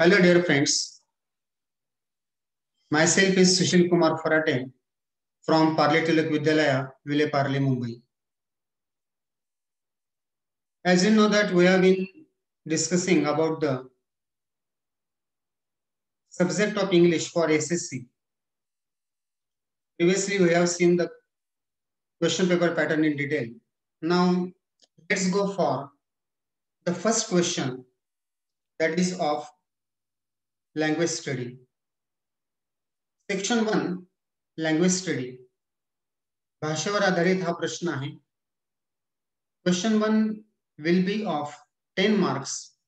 Hello, dear friends. Myself is Sushil Kumar Farate from Parle Tilak Vidyalaya, Vile Parle, Mumbai. As you know that we have been discussing about the subject of English for SSC. Previously, we have seen the question paper pattern in detail. Now, let's go for the first question, that is of language study. Section 1, language study. भाषेवर आधारित हा प्रश्न आहे. Question 1 will be of 10 marks.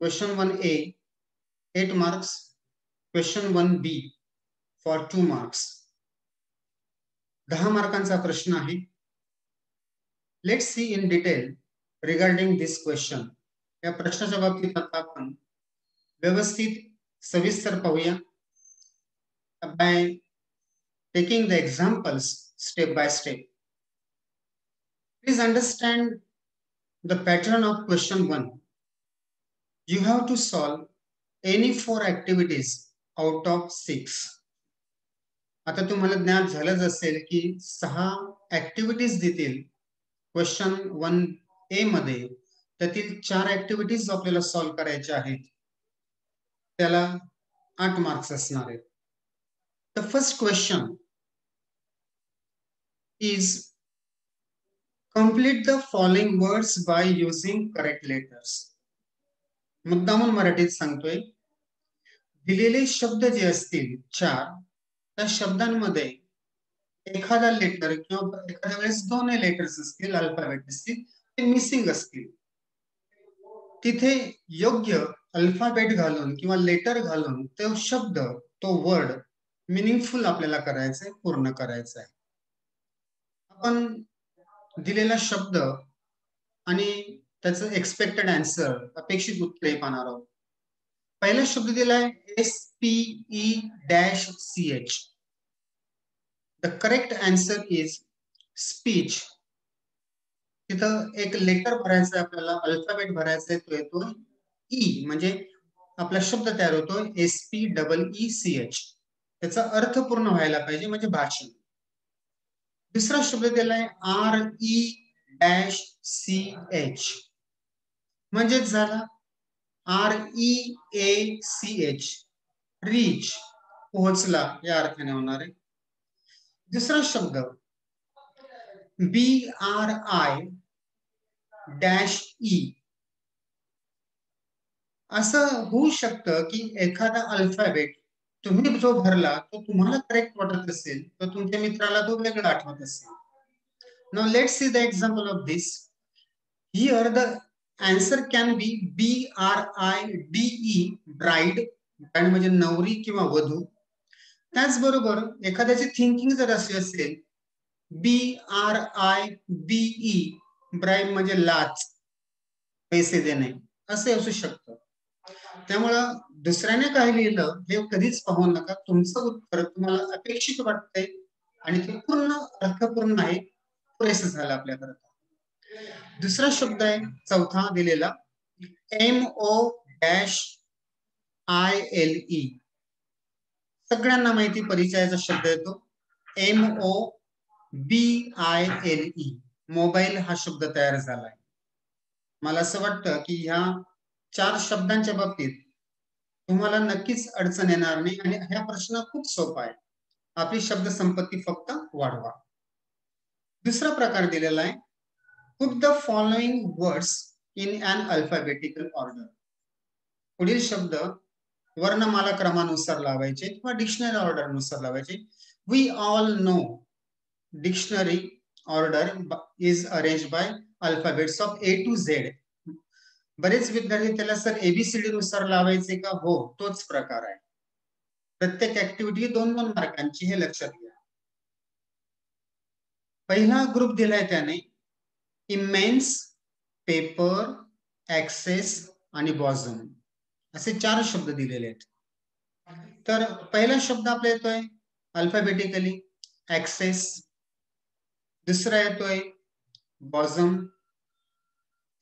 Question 1A, 8 marks. Question 1B for 2 marks. 10 मार्कांचा प्रश्न आहे. Let's see in detail regarding this question. या प्रश्नाच्या बाबतीत आता आपण व्यवस्थित सविस्तर पाहूया. By taking the examples step by step. Please understand the pattern of question 1. You have to solve any 4 activities out of 6. आता तुम्हाला ज्ञात झालंच असेल की 6 ऍक्टिव्हिटीज देतील क्वेश्चन 1A मध्ये. त्यातील 4 ऍक्टिव्हिटीज आपल्याला सॉल्व्ह करायच्या आहेत. त्याला 8 मार्क्स असणार आहेत. The first question is complete the following words by using correct letters. मुद्दामून मराठीत सांगतोय. दिलेले शब्द जे असतील 4, त्या शब्दांमध्ये एखादा लेटर किंवा एखाद्या वेळेस 2 लेटर्स असतील, अल्फाबेट असतील, ते मिसिंग असतील. तिथे योग्य अल्फाबेट घालून किंवा लेटर घालून तो शब्द, तो वर्ड मीनिंगफुल आपल्याला करायचंय, पूर्ण करायचं आहे. आपण दिलेला शब्द आणि त्याचं एक्सपेक्टेड आन्सर, अपेक्षित उत्तरे पाहणार आहोत. पहिला शब्द दिलाय SPE-CH. The correct answer is speech. तिथं एक लेटर भरायचं आपल्याला, अल्फाबेट भरायचा तो येतो E, म्हणजे आपला शब्द तयार होतो SPEECH. त्याचा अर्थ पूर्ण व्हायला पाहिजे, म्हणजे भाषण. दुसरा शब्द दिलाय REACH, म्हणजे झाला REACH, रीच, पोहोचला या अर्थाने होणार आहे. दुसरा शब्द BRI-E. असं होऊ शकतं की एखादा अल्फाबेट तुम्ही जो भरला तो तुम्हाला करेक्ट वाटत असेल, तर तुमच्या मित्राला तो वेगळा आठवत असेल. Now let's see the example of this. Here the answer can be BRIDE, bride. Bride म्हणजे नवरी किंवा वधू. त्याचबरोबर एखाद्याची थिंकिंग जर अशी असेल BRIBE, ब्राइड म्हणजे लाच, पैसे देणे, असे असू शकतं. त्यामुळं दुसऱ्याने काय लिहिलं हे कधीच पाहू नका. तुमचं उत्तर तुम्हाला अपेक्षित वाटतंय आणि ते पूर्ण अर्थपूर्ण आहे, पुरेसं झालं आपल्याकडे. दुसरा शब्द आहे चौथा दिलेला MOILE. सगळ्यांना माहिती परिचयाचा शब्द येतो MOBILE. मोबाईल हा शब्द तयार झालाय. मला असं वाटतं की ह्या 4 शब्दांच्या बाबतीत तुम्हाला नक्कीच अडचण येणार नाही आणि हा प्रश्न खूप सोपा आहे. आपली शब्द संपत्ती फक्त वाढवा. दुसरा प्रकार दिलेला आहे put the following words in an alphabetical order. पुढील शब्द वर्णमाला क्रमानुसार लावायचे किंवा डिक्शनरी ऑर्डर नुसार लावायचे. We all know dictionary order is arranged by alphabets of A to Z. बरेच विद्यार्थी त्याला सर ABCD नुसार लावायचे का? हो, तोच प्रकार आहे. प्रत्येक ऍक्टिव्हिटी 2-2 मार्कांची, हे लक्षात घ्या. पहिला ग्रुप दिलाय त्याने इमेन्स, पेपर, ऍक्सेस आणि बॉझम, असे 4 शब्द दिलेले आहेत. तर पहिला शब्द आपला येतोय अल्फाबेटिकली ऍक्सेस, दुसरा येतोय बॉझम,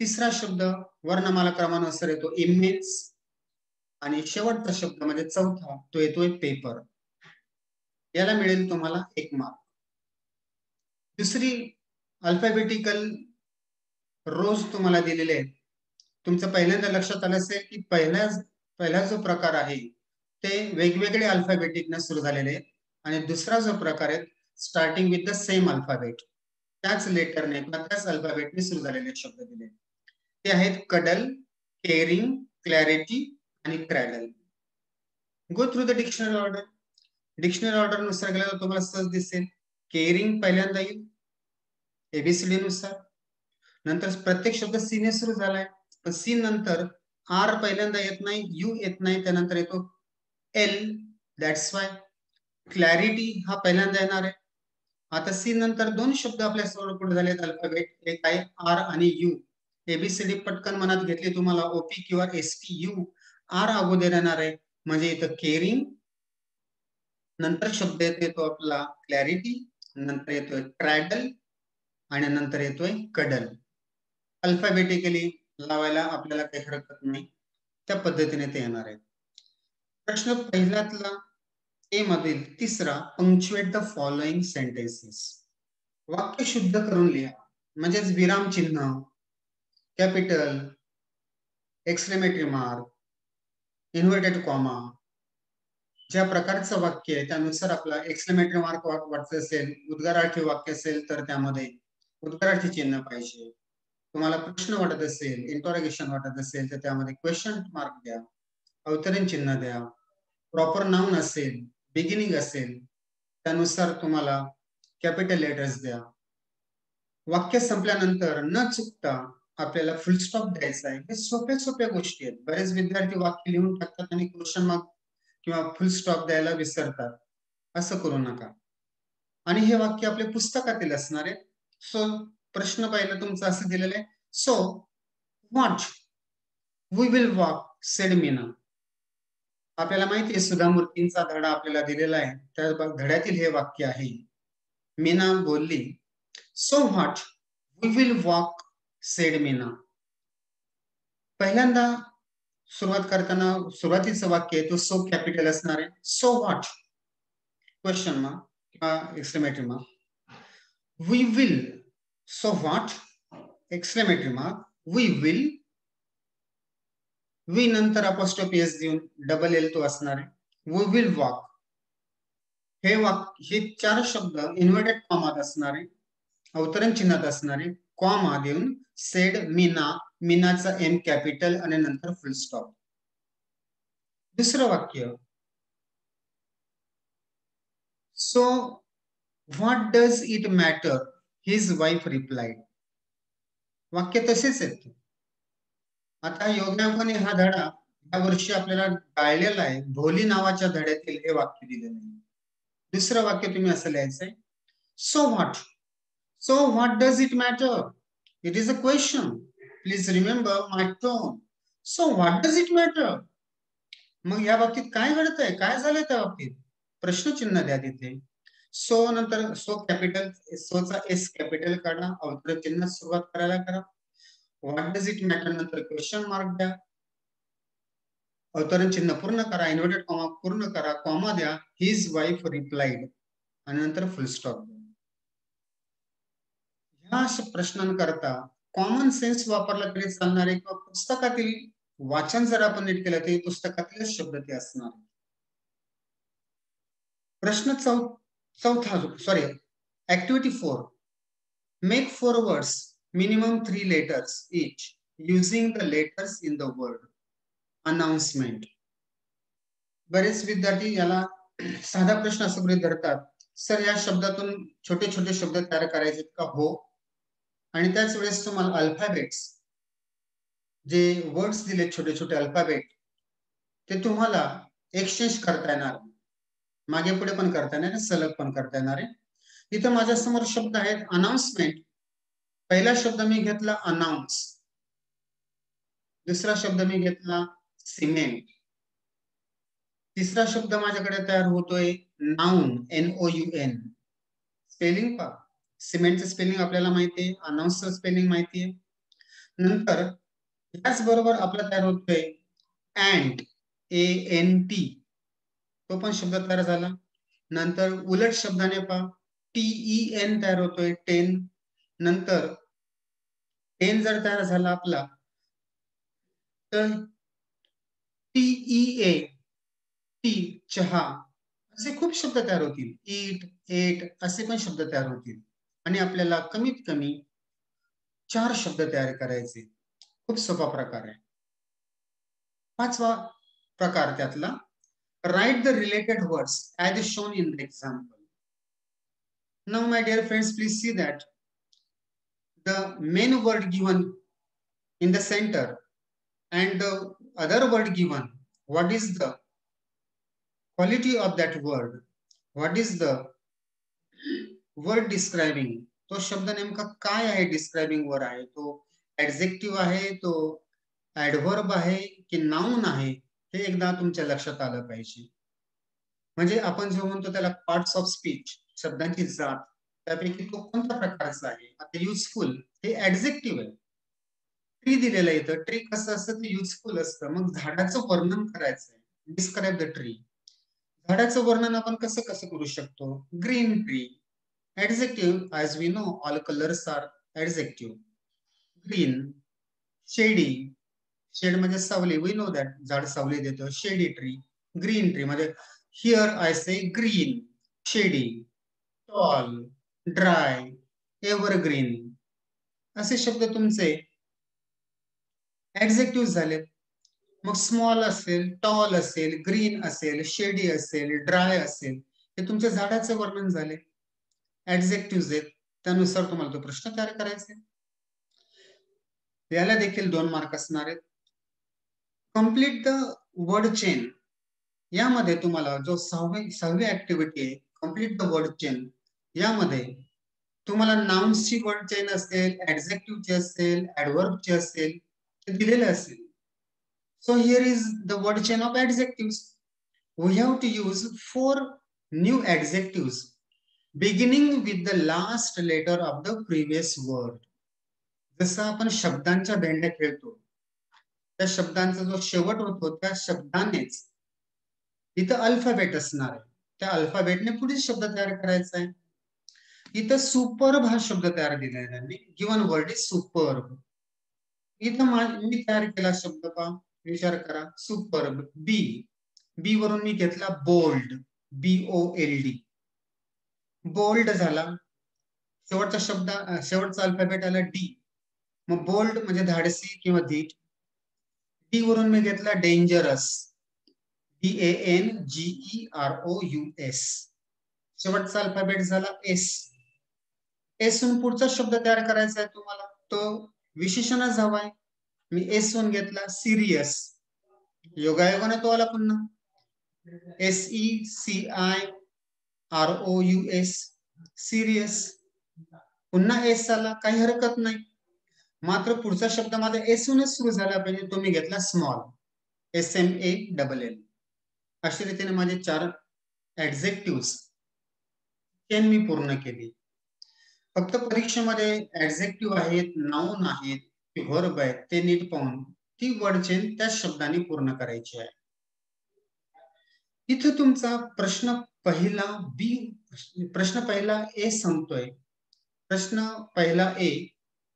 तिसरा शब्द वर्णमाला क्रमानुसार येतो इमेन्स, आणि शेवटचा शब्द म्हणजे चौथा तो येतोय पेपर. याला मिळेल तुम्हाला 1 मार्क. दुसरी अल्फाबेटिकल रोज तुम्हाला दिलेले आहेत. तुमचं पहिल्यांदा लक्षात आलं असेल की पहिला जो प्रकार आहे ते वेगवेगळे अल्फाबेटिकने सुरू झालेले आहेत आणि दुसरा जो प्रकार आहे starting with the same alphabet, त्याच लेटरने किंवा त्याच अल्फाबेटने सुरू झालेले शब्द दिले. ते आहेत कडल, केअरिंग, क्लॅरिटी आणि cradle. Go through the dictionary order. Dictionary order नुसार गेल्यावर तुम्हाला सहज दिसेल केअरिंग पहिल्यांदा येईल एबीसीडी नुसार. नंतर प्रत्येक शब्द सी ने सुरू झालाय, पण सी नंतर आर पहिल्यांदा येत नाही, यू येत नाही, त्यानंतर येतो एल. दॅट्स वाय क्लॅरिटी हा पहिल्यांदा येणार आहे. आता सी नंतर 2 शब्द आपल्या समोर पुढे झालेत अल्फाबेट, एक आहे आर आणि यू. एबीसीडी पटकन मनात घेतली तुम्हाला ओपी किंवा एसटी यू, आर अगोदर येणार आहे म्हणजे इथं केअरिंग, नंतर शब्द येतो आपला क्लॅरिटी, नंतर येतोय क्रॅडल आणि नंतर येतोय कडल. अल्फाबेटिकली लावायला आपल्याला काही हरकत नाही, त्या पद्धतीने ते येणार आहे. प्रश्न पहिल्यातला ए मधील तिसरा, पंक्च्युएट द फॉलोइंग सेंटेन्सेस. वाक्य शुद्ध करून लिहा, म्हणजेच विराम चिन्ह, capital, exclamatory mark, inverted comma, ज्या प्रकारचं वाक्य आहे त्यानुसार आपला एक्सक्लेमेटरी मार्क वाटत असेल, उद्गारार्थी वाक्य असेल तर त्यामध्ये उद्गारार्थी चिन्ह पाहिजे. तुम्हाला प्रश्न वाटत असेल, इंटरोगेशन वाटत असेल तर त्यामध्ये क्वेश्चन मार्क द्या, अवतरण चिन्ह द्या. प्रॉपर नाउन असेल, बिगिनिंग असेल, त्यानुसार तुम्हाला कॅपिटल लेटर्स द्या. वाक्य संपल्यानंतर न चुकता आपल्याला फुल स्टॉप द्यायचा आहे. हे सोप्या सोप्या गोष्टी आहेत. बरेच विद्यार्थी वाक्य लिहून टाकतात आणि क्वेश्चन मार्क किंवा फुल स्टॉप द्यायला विसरतात. असं करू नका. आणि हे वाक्य आपल्या पुस्तकातील असणार आहे. सो प्रश्न पहिला तुमचा असं दिलेला आहे, so what we will walk said Meena. आपल्याला माहिती आहे सुधा मूर्तींचा धडा आपल्याला दिलेला आहे, त्या धड्यातील हे वाक्य आहे. मीना बोलली, so what we will walk said Meena. पहिल्यांदा सुरुवात करताना सुरुवातीचं वाक्य आहे तो सो कॅपिटल असणार आहे. सो व्हॉट क्वेश्चन मार्क किंवा exclamatory mark. We will, so what exclamatory mark, we will, we नंतर अपॉस्ट्रोफी एस देऊन डबल एल तो असणार आहे. We will walk. हे 4 शब्द इन्व्हर्टेड कॉमात असणार आहे, अवतरण चिन्हात असणार आहे. कॉमा देऊन सेड मीना, मीनाचा एम कॅपिटल आणि नंतर फुल स्टॉप. दुसरं वाक्य, so what does it matter his wife replied. वाक्य तसेच आहेत. आता योगायोगाने हा धडा या वर्षी आपल्याला गाळलेला आहे. भोली नावाच्या धड्यातील हे वाक्य दिलेलं आहे. दुसरं वाक्य तुम्ही असं लिहायचंय, so what. So what does it matter? It is a question. Please remember my tone. So what does it matter? मग या बाबतीत काय घडतंय, काय झालंय त्या बाबतीत? प्रश्नचिन्ह द्या तिथे. सो नंतर सो कॅपिटल, सोचा एस कॅपिटल काढा, अवतरण चिन्ह सुरुवात करायला करा. व्हॉट डज इट मॅटर नंतर क्वेश्चन मार्क द्या, अवतरण चिन्ह पूर्ण करा, इन्व्हर्टेड कॉमा पूर्ण करा, कॉमा द्या, हिज वाईफ रिप्लाइड आणि नंतर फुल स्टॉप द्या. ह्या प्रश्नांकरता कॉमन सेन्स वापरला तरी चालणार आहे किंवा पुस्तकातील वाचन जर आपण नीट केलं तरी पुस्तकातीलच शब्द ते असणार. प्रश्न चौथा sorry activity 4. Make 4 words minimum 3 letters each using the letters in the word. Announcement. बरेच विद्यार्थी याला साधा प्रश्न असं गृहीत धरतात, सर या शब्दातून छोटे छोटे शब्द तयार करायचे का? हो. आणि त्याच वेळेस तुम्हाला अल्फाबेट्स जे वर्ड्स दिले छोटे छोटे अल्फाबेट ते तुम्हाला एक्सचेंज करता येणार, मागे पुढे पण करता येणार, सलग पण करता येणार आहे. इथं माझ्या समोर शब्द आहेत अनाउन्समेंट. पहिला शब्द मी घेतला अनाउन्स, दुसरा शब्द मी घेतला सिमेंट, तिसरा शब्द माझ्याकडे तयार होतोय नाउन, NOUN. स्पेलिंग पहा, सिमेंटचं स्पेलिंग आपल्याला माहिती आहे, अनाउन्सचं स्पेलिंग माहिती आहे. नंतर त्याचबरोबर आपला तयार होतोय अँड, TENT, तो पण शब्द तयार झाला. नंतर उलट शब्दाने पहा, TEN तयार होतोय, 10. नंतर 10 जर तयार झाला आपला तर TEA, टी, चहा, असे खूप शब्द तयार होतील. ईट, एट असे पण शब्द तयार होतील. आणि आपल्याला कमीत कमी 4 शब्द तयार करायचे. खूप सोपा प्रकार आहे. 5वा प्रकार त्यातला, write the related words as shown in the example. Now my dear friends, please see that the main word given in the center and the other word given, what is the quality of that word, what is the word describing, तो शब्द नेमका काय आहे, describing वर आहे, तो adjective आहे, तो ऍडव्हर्ब आहे की नाउन आहे, हे एकदा तुमच्या लक्षात आलं पाहिजे. म्हणजे आपण जो म्हणतो त्याला पार्ट्स ऑफ स्पीच, शब्दांची जात, त्यापैकी तो कोणत्या प्रकारचा आहे. आता युजफुल हे ऍडजेक्टिव्ह आहे. ट्री दिलेलं येतं, ट्री कसं असतं ते युजफुल असतं. मग झाडाचं वर्णन करायचं आहे, डिस्क्राईब द ट्री. झाडाचं वर्णन आपण कसं कसं करू शकतो. Green tree, adjective, as we know all colors are adjective. Green, shady, shade म्हणजे सावली, we know that झाड सावली देतं. shady tree, green tree म्हणजे here I say green, shady, tall, dry, evergreen असे शब्द तुमचे adjective झाले. मग स्मॉल असेल, टॉल असेल, ग्रीन असेल, शेडी असेल, ड्राय असेल, हे तुमच्या झाडाचे वर्णन झाले. ऍडजेक्टिव्ह आहेत, त्यानुसार तुम्हाला तो प्रश्न तयार करायचा आहे. याला देखील 2 मार्क असणार आहेत. कम्प्लीट द वर्ड चेन, यामध्ये तुम्हाला जो 6वी ऍक्टिव्हिटी आहे, कम्प्लीट द वर्ड चेन, यामध्ये तुम्हाला नाउन्सची वर्ड चेन असेल, ऍडजेक्टिव्हची असेल, ऍडव्हर्बची असेल, ते दिलेले असेल. So here is the word chain of adjectives. We have to use 4 new adjectives beginning with the last letter of the previous word. जसं आपण शब्दांच्या भेंड्या खेळतो, त्या शब्दांचा जो शेवट होतो त्या शब्दानेच इथं अल्फाबेट असणार आहे, त्या अल्फाबेटने पुढील शब्द तयार करायचा आहे. इथं सुपर्ब हा शब्द तयार दिला आहे त्यांनी, गिवन वर्ड इज सुपर्ब. इथं मी तयार केला शब्द पहा, विचार करा. सुपर्ब, बी, बी वरून मी घेतला बोल्ड, BOLD, बोल्ड झाला. शेवटचा शब्द, शेवटचा अल्फाबेट आला डी, मग बोल्ड म्हणजे धाडसी किंवा धीट. डी वरून मी घेतला डेंजरस, DANGEROUS. शेवटचा अल्फाबेट झाला एस. एस वरून पुढचा शब्द तयार करायचा आहे तुम्हाला, तो विशेषणच हवाय. मी एस वरून घेतला सिरियस, योगायोगाने तो आला पुन्हा SECIROUS, सिरियस. पुन्हा एस आला, काही हरकत नाही. मात्र पुढचा शब्द माझा एस वरूनच सुरू झाला पाहिजे, तो मी घेतला स्मॉल, SMALL. अशा रीतीने माझे 4 ऍडजेक्टिव्ह चेन मी पूर्ण केली. फक्त परीक्षेमध्ये ऍडजेक्टिव्ह आहेत, नाउन आहेत, व्हर्ब आहेत, ते नीट पाहून ती वर्ड चेन त्या शब्दाने पूर्ण करायची आहे. इथे तुमचा प्रश्न पहिला बी, प्रश्न पहिला ए संपतोय. प्रश्न पहिला ए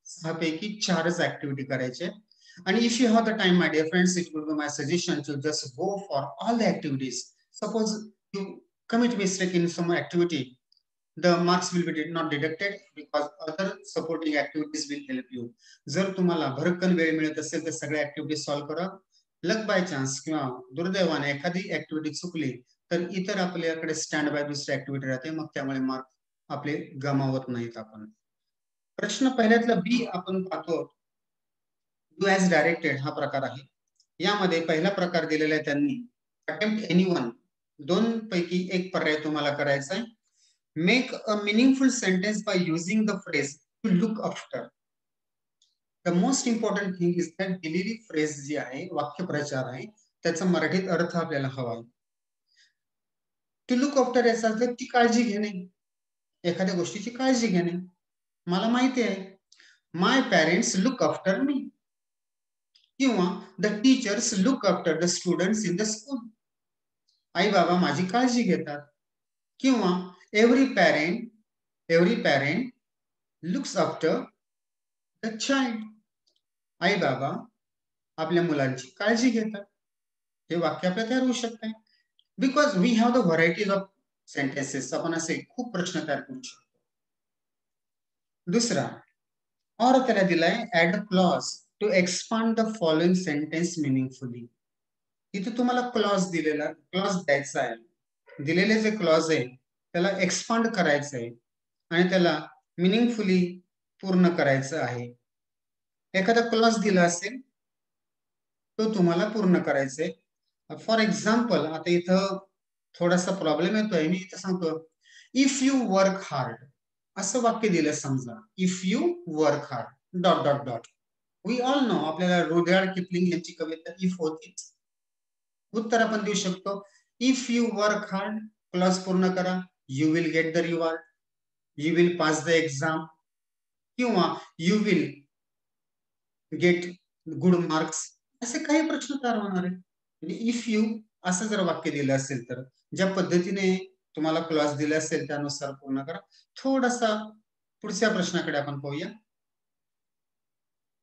6 पैकी 4च ऍक्टिव्हिटी करायचे. आणि if you have the time my dear friends, it would be my suggestion to just go for all the activities. Suppose you commit mistake in some activity, the marks will be not deducted because other supporting activities will help you. जर तुम्हाला भरकन वेळ मिळत असेल तर सगळ्या activity solve करा. लक by chance किंवा दुर्दैवाने एखादी ऍक्टिव्हिटी चुकली तर इतर आपल्याकडे स्टँड बाय दुसरी ऍक्टिव्हिटी राहते, मग त्यामुळे मार्क आपले गमावत नाहीत आपण. प्रश्न पहिल्यातला बी आपण पाहतो, डू ॲज डायरेक्टेड हा प्रकार आहे. यामध्ये पहिला प्रकार दिलेला आहे त्यांनी, अटेम्प्ट एनीवन, 2 पैकी 1 पर्याय तुम्हाला करायचा आहे. Make a meaningful sentence by using the phrase to look after. The most important thing is that दिलेली फ्रेज जी आहे, वाक्यप्रचार आहे, त्याचा मराठीत अर्थ आपल्याला हवा आहे. टू लुक आफ्टर याचा अर्थ ती काळजी घेणे, एखाद्या गोष्टीची काळजी घेणे. मला माहिती आहे, my parents look after me. किंवा the teachers look after the students in the school. आई बाबा माझी काळजी घेतात. किंवा every parent looks after the child. आई बाबा आपल्या मुलांची काळजी घेतात. हे वाक्य आपल्याला तयार होऊ शकते. Because we have the varieties of sentences. आपण असे खूप प्रश्न तयार करू शकतो. दुसरा और त्याला दिलाय add a clause to expand the following sentence meaningfully. इथे तुम्हाला क्लॉज द्यायचा आहे. दिलेले जे क्लॉज आहे त्याला एक्सपांड करायचं आहे आणि त्याला मिनिंगफुली पूर्ण करायचं आहे. एखादा क्लॉज दिला असेल तो तुम्हाला पूर्ण करायचा आहे. फॉर एक्झाम्पल आता इथं थोडासा प्रॉब्लेम येतोय. मी इथं सांगतो इफ यू वर्क हार्ड असं वाक्य दिलं समजा. If you work hard dot dot dot. We all know आपल्याला रुडयार्ड किपलिंग यांची कविता इफ होतीच. उत्तर आपण देऊ शकतो if you work hard clause पूर्ण करा. You will get the reward. You will pass the exam किंवा you will get good marks. असे काही प्रश्न तयार होणार आहे. म्हणजे इफ यू असं जर वाक्य दिलं असेल तर ज्या पद्धतीने तुम्हाला क्लॉज दिला असेल त्यानुसार पूर्ण करा. थोडासा पुढच्या प्रश्नाकडे आपण पाहूया.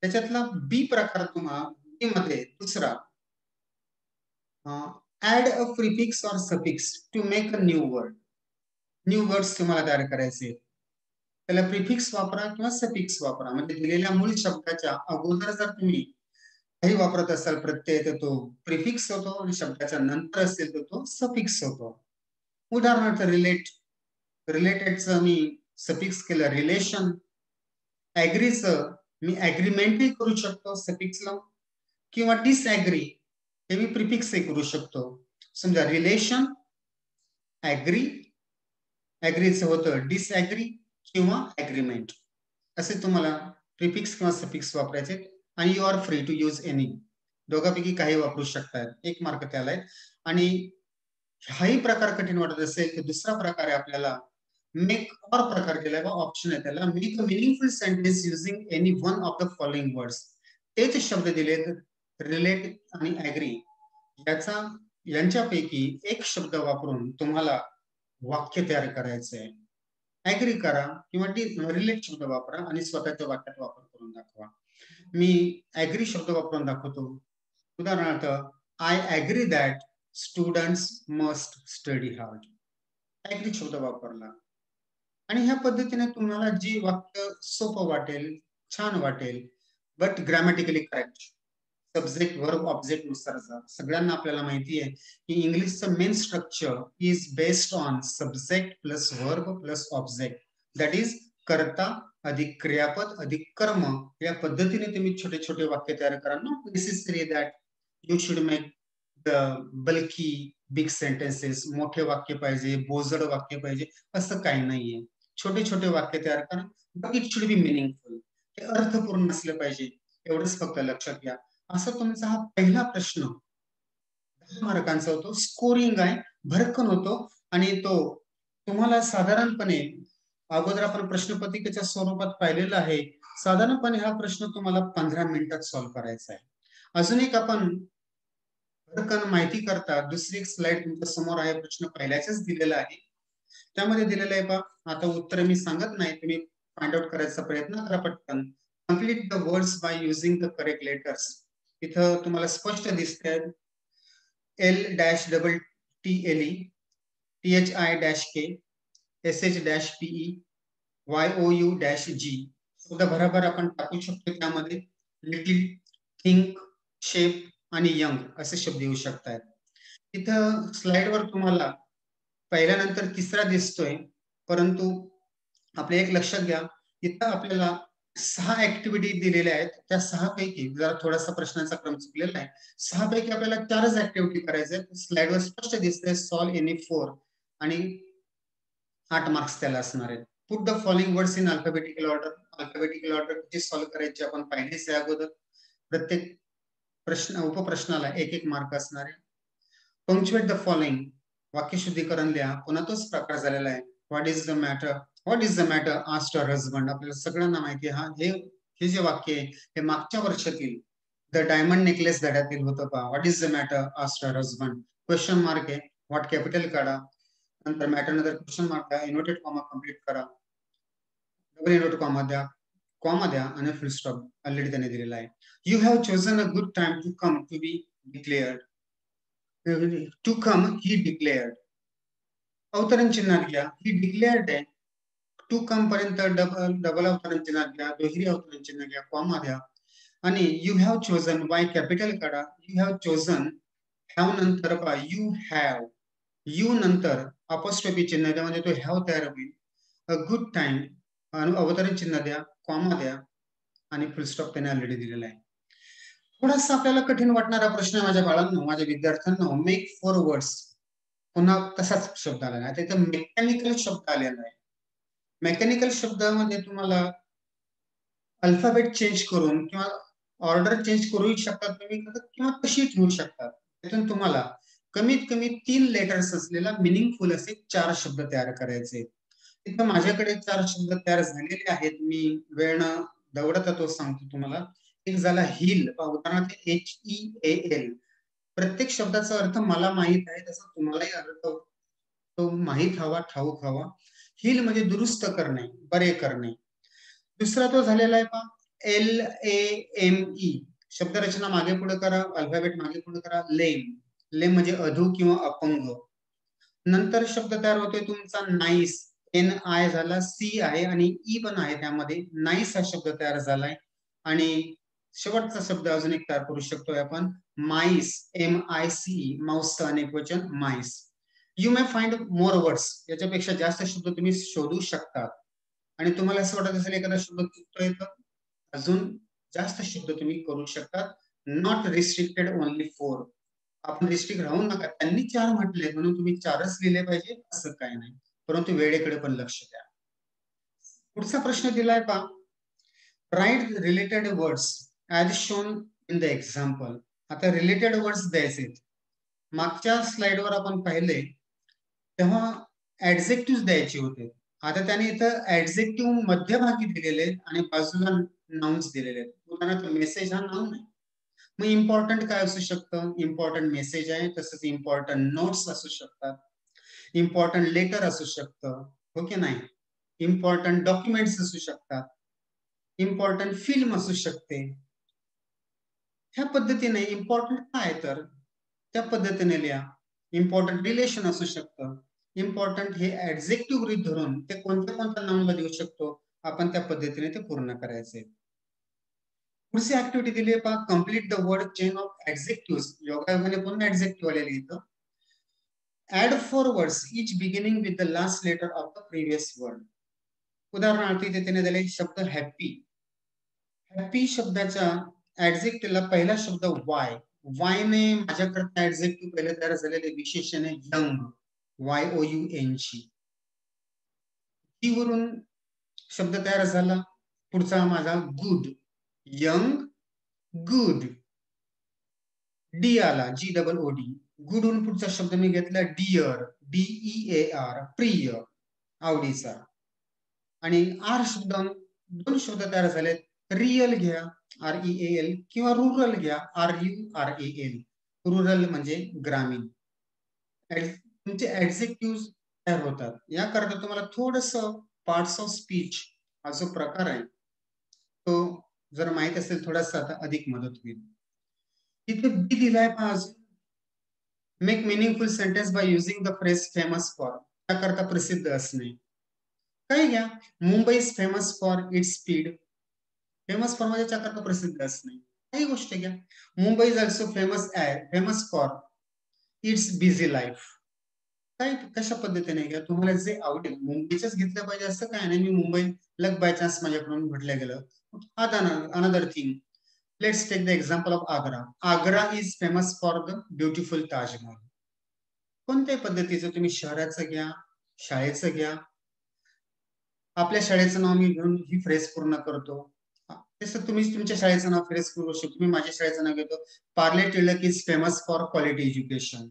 त्याच्यातला बी प्रकार तुम्हाला बी मध्ये दुसरा add a prefix or suffix to make a new word. New words तुम्हाला तयार करायचे. त्याला प्रिफिक्स वापरा किंवा सफिक्स वापरा. म्हणजे दिलेल्या मूळ शब्दाच्या अगोदर जर तुम्ही काही वापरत असाल प्रत्यय तर तो प्रिफिक्स होतो आणि शब्दाच्या नंतर असेल तर तो सफिक्स होतो. उदाहरणार्थ रिलेटेडचं मी सफिक्स केलं रिलेशन. ऍग्रीचं मी ऍग्रीमेंटही करू शकतो सफिक्स लावून किंवा डिसऍग्री हे मी प्रिफिक्स करू शकतो. समजा रिलेशन ऍग्री, ऍग्रीचं होतं डिसऍग्री किंवा ऍग्रीमेंट. असे तुम्हाला प्रिफिक्स किंवा सफिक्स वापरायचे आणि you are free to use any. दोघांपैकी काही वापरू शकतात. 1 मार्क त्याला आहे. आणि हाही प्रकार कठीण वाटत असेल तर दुसरा प्रकार आहे आपल्याला मेक और प्रकार दिलाय बा ऑप्शन आहे त्याला make a meaningful sentence using any one of the following words. तेच शब्द दिलेत रिलेट आणि ऍग्री यांच्यापैकी एक शब्द वापरून तुम्हाला वाक्य तयार करायचं आहे. ऍग्री करा किंवा रिलेट शब्द वापरा आणि स्वतःच्या वाक्यात वापर करून दाखवा. मी ऍग्री शब्द वापरून दाखवतो. उदाहरणार्थ I agree that students must study hard. Agree शब्द वापरला आणि ह्या पद्धतीने तुम्हाला जी वाक्य सोपं वाटेल, छान वाटेल, but grammatically correct. Subject verb object नुसार जा. सगळ्यांना आपल्याला माहिती आहे की इंग्लिशचं main structure is based on subject plus verb plus object. That is कर्ता अधिक क्रियापद अधिक कर्म. या पद्धतीने तुम्ही छोटे छोटे वाक्य तयार करा. Not necessary that you should make the bulky big sentences. मोठे वाक्य पाहिजे, बोजड वाक्य पाहिजे असं काही नाहीये. छोटे छोटे वाक्य तयार करा. But it should be meaningful. ते अर्थपूर्ण असलं पाहिजे. एवढंच फक्त लक्षात घ्या. असा तुमचा हा पहिला प्रश्न 10 मार्कांचा होतो. स्कोरिंग आहे, भरकन होतो आणि तो तुम्हाला साधारणपणे अगोदर आपण प्रश्नपत्रिकेच्या स्वरूपात पाहिलेला आहे. साधारणपणे हा प्रश्न तुम्हाला 15 मिनिटात सॉल्व्ह करायचा आहे. अजून एक आपण भरकन माहिती करता दुसरी एक स्लाइड तुमच्या समोर आहे. प्रश्न पहिल्याचाच दिलेला आहे. त्यामध्ये दिलेलं आहे पहा. आता उत्तर मी सांगत नाही, तुम्ही फाइंड आउट करायचा प्रयत्न करा पटकन. Complete the words by using the correct letters. इथं तुम्हाला स्पष्ट दिसतंय L-TLE, THI-K, SH-PE, YOU-G. शब्द भराभर आपण टाकू शकतो. त्यामध्ये लिटिल, थिंक, शेप आणि यंग असे शब्द येऊ शकतात. इथं स्लाइडवर तुम्हाला पहिल्यानंतर तिसरा दिसतोय, परंतु आपले एक लक्षात घ्या इथं आपल्याला 6 ऍक्टिव्हिटी दिलेल्या आहेत. त्या 6 पैकी जरा थोडासा प्रश्नांचा क्रम चुकलेला आहे. 6 पैकी आपल्याला 4च ऍक्टिव्हिटी करायच्या आहेत. स्लाइडवर स्पष्ट दिसतंय सॉल्व एनी 4 आणि 8 मार्क्स त्याला असणार आहेत. Put the following words in alphabetical order. Alphabetical order कशी सॉल्व करायची आपण पाहिलेच आहे अगोदर. प्रत्येक उपप्रश्नाला 1-1 मार्क असणार आहे. Punctuate the following. वाक्य शुद्धीकरण लिहा. पुन्हा तोच प्रकार झालेला आहे. What is the matter asked her husband. आपल्याला सगळ्यांना माहिती आहे हे जे वाक्य आहे हे मागच्या वर्षातील द डायमंड नेकलेस धड्यातील होतं पहा. What is the matter asked her husband. Question mark आहे, व्हॉट कॅपिटल काढा, नंतर मॅटर नंतर क्वेश्चन मार्क आहे, इन्व्हर्टेड कॉमा कंप्लीट करा, डबल इन्व्हर्टेड कॉमा द्या आणि फुल स्टॉप ऑलरेडी त्याने दिलेला आहे. You have chosen a good time to come to be declared. To come he declared. अवतरण चिन्हात घ्या, ही डिक्लेअर्ड आहे. टू कम पर्यंत डबल अवतरण चिन्हात घ्या, दुहेरी अवतरण चिन्ह घ्या, कॉमा द्या आणि you have chosen Y capital काढा. यू हॅव चोजन, हॅव नंतर पहा यू हॅव, यू नंतर अपॉस्ट्रोफी चिन्ह द्या म्हणजे तो हॅव तयार होईल. अ गुड टाइम अवतरण चिन्ह द्या, कॉमा द्या आणि फुल स्टॉप त्याने ऑलरेडी दिलेला आहे. थोडासा आपल्याला कठीण वाटणारा प्रश्न आहे माझ्या बाळांनो, माझ्या विद्यार्थ्यांना. Make 4 words. पुन्हा तसाच शब्द आला आहे, आता मेकॅनिकल शब्द आलेला आहे. मेकॅनिकल शब्दामध्ये तुम्हाला अल्फाबेट चेंज करून किंवा ऑर्डर चेंज करू शकतात तुम्ही किंवा कशी ठेवू शकतात. त्यातून तुम्हाला कमीत कमी 3 लेटर्स असलेला मिनिंगफुल असे 4 शब्द तयार करायचे. इथं माझ्याकडे 4 शब्द तयार झालेले आहेत. मी वेळ न दवडता तो सांगतो तुम्हाला. एक झाला हिल, उदाहरणार्थ HEAL. प्रत्येक शब्दाचा अर्थ मला माहित आहे, तसा तुम्हालाही अर्थ तो माहित हवा, ठाऊक हवा. हिल म्हणजे दुरुस्त करणे, बरे करणे. दुसरा तो झालेला आहे पहा LAME. शब्दरचना मागे पुढे करा, अल्फाबेट मागे पुढे करा. लेम, लेम म्हणजे अधू किंवा अपंग. नंतर शब्द तयार होतोय तुमचा नाईस. NI झाला, C आहे आणि E पण आहे त्यामध्ये. नाईस हा शब्द तयार झालाय. आणि शेवटचा शब्द अजून एक तयार करू शकतोय आपण, माईस. MICE, माऊसचं अनेक वचन MICE. You may find more words. याच्यापेक्षा जास्त शब्द तुम्ही शोधू शकता. आणि तुम्हाला असं वाटत असेल एखादा शब्द चुकतोय तर अजून जास्त शब्द तुम्ही करू शकता. Not restricted only 4. आपण रिस्ट्रिक्ट राहू नका. त्यांनी 4 म्हटले म्हणून तुम्ही 4च लिहिले पाहिजे असं काही नाही, परंतु वेळेकडे पण लक्ष द्या. पुढचा प्रश्न दिलाय पहा, write related words as shown in the example. आता रिलेटेड वर्ड्स द्यायचे. मागच्या स्लाइडवर आपण पाहिले तेव्हा ऍडजेक्टिव्ह द्यायचे होते. आता त्याने इथं ऍडजेक्टिव्ह मध्यभागी दिलेले आणि बाजूला नाउन्स दिलेले आहेत. उदाहरणार्थ मेसेज हा नाउन आहे. मग इम्पॉर्टंट काय असू शकतं? इम्पॉर्टंट मेसेज आहे, तसंच इम्पॉर्टंट नोट्स असू शकतात, इम्पॉर्टंट लेटर असू शकतं, हो की नाही? इम्पॉर्टंट डॉक्युमेंट्स असू शकतात, इम्पॉर्टंट फिल्म असू शकते. ह्या पद्धतीने इम्पॉर्टंट काय तर त्या पद्धतीने लिहा. इम्पॉर्टंट रिलेशन असू शकतं. इम्पॉर्टंट हे ऍडजेक्टिव्ह गृहीत धरून ते कोणत्या कोणत्या नाउनला देऊ शकतो आपण त्या पद्धतीने ते पूर्ण करायचे. पुढची ऍक्टिव्हिटी दिली आहे पहा, complete the word chain of adjective. योगायोगाने पुन्हा ऍडजेक्टिव्ह आलेले इथं. Add 4 words each beginning with the last letter of the previous word. उदाहरणार्थ इथे त्याने दिले शब्द हॅपी. हॅपी शब्दाच्या ऍडजेक्टिव्हला पहिला शब्द वाय. वायने माझ्याकडे ऍडजेक्टिव्ह पहिले तयार झालेले विशेषण आहे यंग, YOUNG. वरून शब्द तयार झाला. पुढचा माझा गुड, यंग गुड. डी आला, GOOD. गुडून पुढचा शब्द मी घेतला डिअर, DEAR, प्रिय, आवडीचा. आणि आर शब्द 2 शब्द तयार झालेत. रियल घ्या, REAL, किंवा रुरल घ्या, RURAL. रुरल म्हणजे ग्रामीण. तुमचे ऍडजेक्टिव्ह तयार होतात. याकरता तुम्हाला थोडस पार्ट्स ऑफ स्पीच हा जो प्रकार आहे तो जर माहित असेल थोडासा आता अधिक मदत होईल. इथे बी दिलाय पहा, make meaningful sentence by using the phrase famous for. त्याकरता प्रसिद्ध असणे. काही घ्या, Mumbai is famous for its speed. Famous for म्हणजे त्याकरता प्रसिद्ध असणे. काही गोष्टी घ्या, Mumbai is also famous for its busy life. काय कशा पद्धतीने घ्या, तुम्हाला जे आवडेल. मुंबईच घेतलं पाहिजे असं काय नाही. मी मुंबई लक बाय चान्स माझ्याकडून म्हटलं गेलं. Another thing, let's take the example of Agra. Agra is famous for the beautiful Taj Mahal. कोणत्याही पद्धतीचं तुम्ही शहराचं घ्या, शाळेचं घ्या. आपल्या शाळेचं नाव मी घेऊन ही फ्रेज पूर्ण करतो. तसं तुम्ही तुमच्या शाळेचं नाव फ्रेज करू शकतो. मी माझ्या शाळेचं नाव घेतो, Parle Tilak is famous for quality education.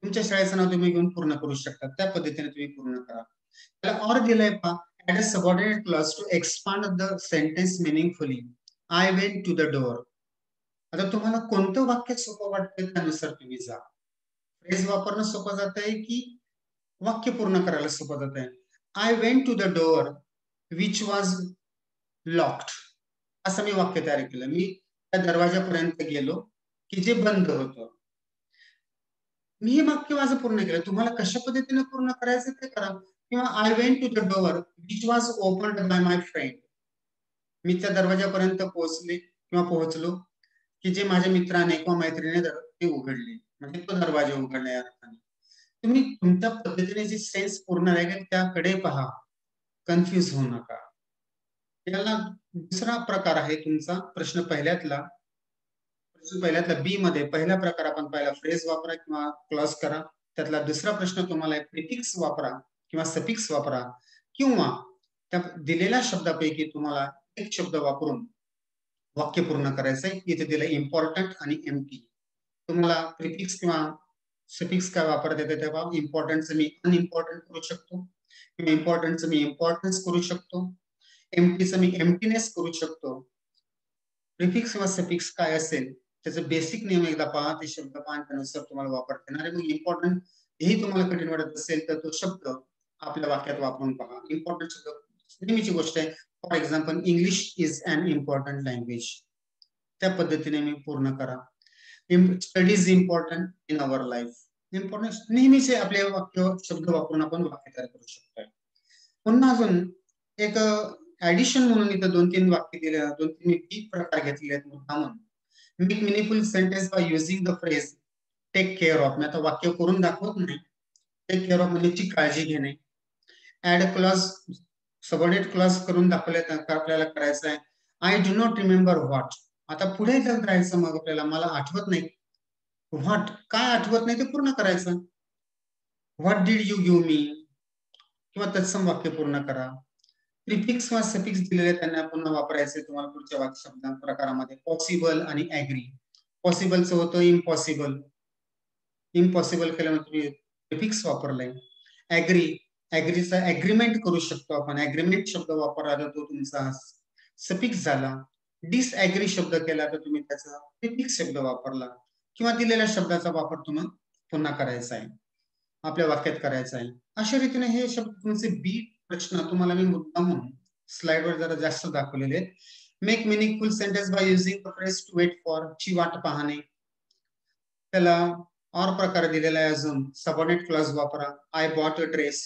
तुमच्या शाळेचं नाव तुम्ही घेऊन पूर्ण करू शकता. त्या पद्धतीने तुम्ही पूर्ण करा. त्याला ऑर दिलंय पहा, add a subordinate clause to expand the sentence meaningfully. I went to the door. आता तुम्हाला कोणतं वाक्य सोपं वाटतं त्यानुसार तुम्ही जा. फ्रेज वापरणं सोपं जात आहे की वाक्य पूर्ण करायला सोपं जात आहे. I went to the door which was locked. असं मी वाक्य तयार केलं. मी त्या दरवाजापर्यंत गेलो की जे बंद होतं. मी हे वाक्य माझं पूर्ण केलं. तुम्हाला कशा पद्धतीने पूर्ण करायचं ते करा. किंवा I went to the door which was opened by my friend. मी त्या दरवाजापर्यंत पोहोचले किंवा पोहोचलो की जे माझ्या मित्राने किंवा मैत्रिणीने ते उघडले. म्हणजे तो दरवाजा उघडला या अर्थाने. तुम्ही तुमच्या पद्धतीने जी सेन्स पूर्ण आहे त्याकडे पहा. कन्फ्यूज होऊ नका. याला दुसरा प्रकार आहे तुमचा प्रश्न पहिल्यातला बी मध्ये पहिला प्रकार आपण पाहिला फ्रेज वापरा किंवा क्लॉज करा. त्यातला दुसरा प्रश्न तुम्हाला प्रिफिक्स वापरा किंवा सफिक्स वापरा किंवा त्या दिलेल्या शब्दापैकी तुम्हाला एक शब्द वापरून वाक्य पूर्ण करायचंय. इथे दिलं इम्पॉर्टंट आणि एम्प्टी. तुम्हाला प्रिफिक्स किंवा सफिक्स काय वापरता येते तेव्हा इम्पॉर्टंटचं मी अनइम्पॉर्टंट करू शकतो किंवा इम्पॉर्टंटचं मी इम्पॉर्टन्स करू शकतो. एम्प्टीचं मी एम्प्टीनेस करू शकतो. प्रिफिक्स किंवा सफिक्स काय असेल त्याचं बेसिक नियम एकदा पहा. ते शब्द पहा त्यानुसार तुम्हाला वापरता येणार आहे. मग इम्पॉर्टंट हेही तुम्हाला कठीण वाटत असेल तर तो शब्द आपल्या वाक्यात वापरून पहा. इम्पॉर्टंट शब्द नेहमीची गोष्ट आहे. For example English is an important language. त्या पद्धतीने मी पूर्ण करा. Study is important in our life. Important नेहमीचे आपले वाक्य शब्द वापरून आपण वाक्य तयार करू शकतो. पुन्हा अजून एक ऍडिशन म्हणून इथं 2-3 वाक्य दिले, 2-3 प्रकार घेतलेले आहेत मुद्दामून. Make meaningful sentence by using the phrase take care of. मी आता वाक्य करून दाखवत नाही. टेक केअर ऑफ म्हणजे ची काळजी घेणे. ऍड क्लॉज सबऑर्डिनेट क्लॉज करून दाखवले आपल्याला करायचं आहे. I do not remember what. आता पुढे जर जायचं मग आपल्याला मला आठवत नाही. व्हॉट काय आठवत नाही ते पूर्ण करायचं. What did you give me किंवा तत्सम वाक्य पूर्ण करा. प्रिफिक्स किंवा सफिक्स दिलेले त्यांना पुन्हा वापरायचे तुम्हाला पुढच्या वाक्य शब्द प्रकारामध्ये. पॉसिबल आणि ऍग्री. पॉसिबलचं होतं इम्पॉसिबल. इम्पॉसिबल केल्यामुळे तुम्ही प्रिफिक्स वापरलाय. ऍग्री ऍग्रीचा ऍग्रीमेंट करू शकतो आपण. ऍग्रीमेंट शब्द वापरला तर तो तुमचा सफिक्स झाला. डिसऍग्री शब्द केला तर तुम्ही त्याचा प्रिफिक्स शब्द वापरला किंवा दिलेल्या शब्दाचा वापर तुम्ही पुन्हा करायचा आहे. आपल्या वाक्यात करायचा आहे. अशा रीतीने हे शब्द तुमचे बी प्रश्न तुम्हाला मी मुद्दामून स्लाइडवर जरा जास्त दाखवलेले आहेत. Make meaningful sentence by using the phrase to wait for. ची वाट पाहणे. त्याला और प्रकार दिलेला आहे. अजून सबऑर्डिनेट क्लॉज वापरा. I bought a dress.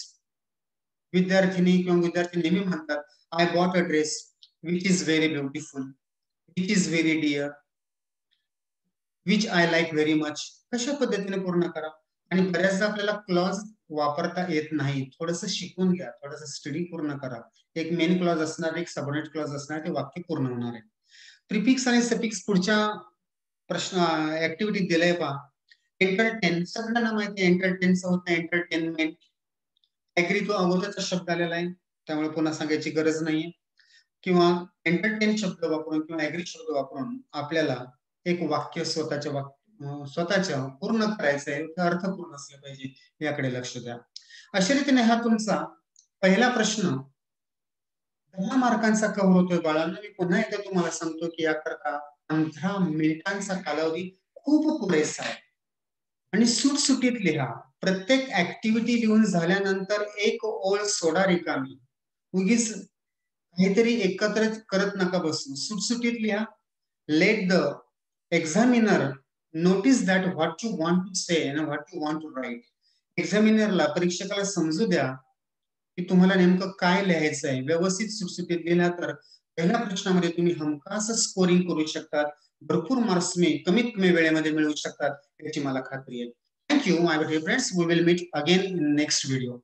विद्यार्थिनी किंवा विद्यार्थी नेहमी म्हणतात I bought a dress which is very beautiful, which is very dear, which I like very much. कशा पद्धतीने पूर्ण करा. आणि बऱ्याचदा आपल्याला क्लॉज वापरता येत नाही. थोडंसं शिकून घ्या. थोडंसं स्टडी पूर्ण करा. एक मेन क्लॉज असणार, एक सबऑर्डिनेट क्लॉज असणार, ते वाक्य पूर्ण होणार आहे. प्रिफिक्स आणि सफिक्स पुढच्या प्रश्न ऍक्टिव्हिटीत दिलंय पहा. एंटरटेन सगळ्यांना माहिती आहे एंटरटेनचं होतं एंटरटेनमेंट. ऍग्री तो अगोदरचा शब्द आलेला आहे त्यामुळे पुन्हा सांगायची गरज नाहीये. किंवा एंटरटेन शब्द वापरून किंवा ऍग्री शब्द वापरून आपल्याला एक वाक्य स्वतःच्या पूर्ण करायचं आहे. अर्थ पूर्ण असलं पाहिजे याकडे लक्ष द्या. अशा रीतीने हा तुमचा पहिला प्रश्न 10 मार्कांचा कव्हर होतोय बाळांनो. मी पुन्हा एकदा तुम्हाला सांगतो की याकरता 15 मिनिटांचा कालावधी खूप पुरेसा आहे. आणि सुटसुटीत लिहा. प्रत्येक ऍक्टिव्हिटी लिहून झाल्यानंतर एक ओळ सोडा रिकामी. उगीच काहीतरी एकत्र करत नका बसू. सुटसुटीत लिहा. Let the examiner notice that what you want to say and what you want to write. एक्झामिनरला परीक्षकाला समजू द्या की तुम्हाला नेमकं काय लिहायचं आहे. व्यवस्थित सुटसुटीत लिहिला तर पहिल्या प्रश्नामध्ये तुम्ही हमखास स्कोरिंग करू शकतात. भरपूर मार्क्स मी कमीत कमी वेळेमध्ये मिळवू शकतात याची मला खात्री आहे. Thank you my dear friends. We will meet again in next video.